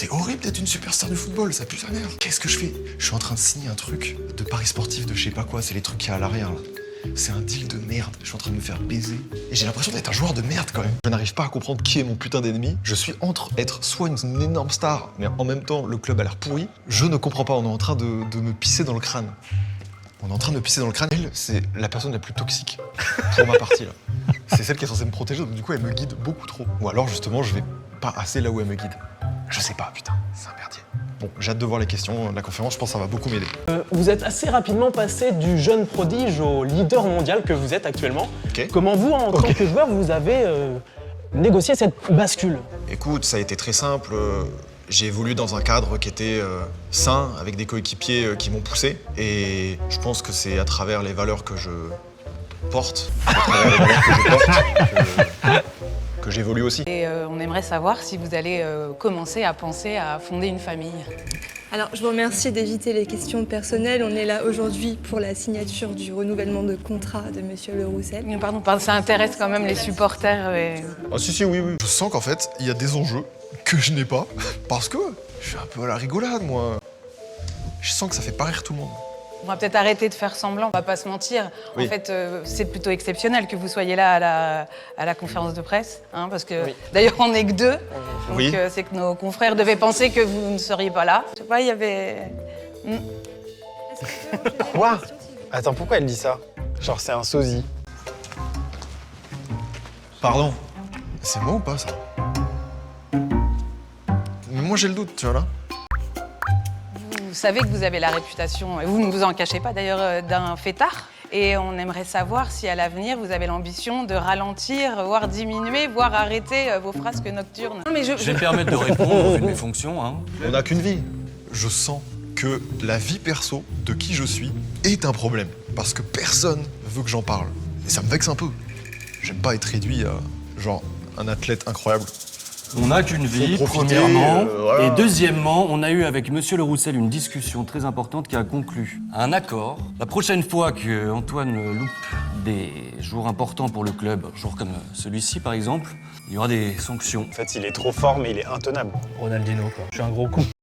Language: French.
C'est horrible d'être une superstar du football, ça pue sa mère. Qu'est-ce que je fais? Je suis en train de signer un truc de paris sportif de je sais pas quoi, c'est les trucs qu'il y a à l'arrière là. C'est un deal de merde, je suis en train de me faire baiser. Et j'ai l'impression d'être un joueur de merde quand même. Je n'arrive pas à comprendre qui est mon putain d'ennemi. Je suis entre être soit une énorme star, mais en même temps le club a l'air pourri. Je ne comprends pas, on est en train de me pisser dans le crâne. On est en train de me pisser dans le crâne. Elle, c'est la personne la plus toxique pour ma partie là. C'est celle qui est censée me protéger, donc du coup elle me guide beaucoup trop. Ou alors justement je vais pas assez là où elle me guide. Je sais pas, putain, c'est un merdier. Bon, j'ai hâte de voir les questions, la conférence, je pense que ça va beaucoup m'aider. Vous êtes assez rapidement passé du jeune prodige au leader mondial que vous êtes actuellement. Ok. Comment vous, en tant que joueur, vous avez négocié cette bascule? Écoute, ça a été très simple. J'ai évolué dans un cadre qui était sain, avec des coéquipiers qui m'ont poussé. Et je pense que c'est à travers les valeurs que je porte, que j'évolue aussi. Et on aimerait savoir si vous allez commencer à penser à fonder une famille. Alors, je vous remercie d'éviter les questions personnelles. On est là aujourd'hui pour la signature du renouvellement de contrat de Monsieur Le Roussel. Pardon, ça intéresse quand même les supporters. Ah si, oui. Je sens qu'en fait, il y a des enjeux que je n'ai pas, parce que je suis un peu à la rigolade, moi. Je sens que ça fait pas rire tout le monde. On va peut-être arrêter de faire semblant, on va pas se mentir. Oui. En fait, c'est plutôt exceptionnel que vous soyez là à la conférence de presse, hein, parce que d'ailleurs on n'est que deux, donc Oui. c'est que nos confrères devaient penser que vous ne seriez pas là. Je sais pas, il y avait... Quoi? Attends, pourquoi elle dit ça? Genre c'est un sosie. Pardon, c'est moi ou pas ça? Moi j'ai le doute, tu vois là. Vous savez que vous avez la réputation, et vous ne vous en cachez pas d'ailleurs, d'un fêtard. Et on aimerait savoir si à l'avenir vous avez l'ambition de ralentir, voire diminuer, voire arrêter vos frasques nocturnes. Non mais Je vais me permettre de répondre au vu de mes fonctions. Hein. On n'a qu'une vie. Je sens que la vie perso de qui je suis est un problème. Parce que personne veut que j'en parle. Et ça me vexe un peu. J'aime pas être réduit à, genre, un athlète incroyable. On n'a qu'une vie, Faut profiter, premièrement. voilà. Et deuxièmement, on a eu avec Monsieur Le Roussel une discussion très importante qui a conclu un accord. La prochaine fois que Antoine loupe des jours importants pour le club, jours comme celui-ci par exemple, il y aura des sanctions. En fait, il est trop fort, mais il est intenable. Ronaldinho, quoi. Je suis un gros con.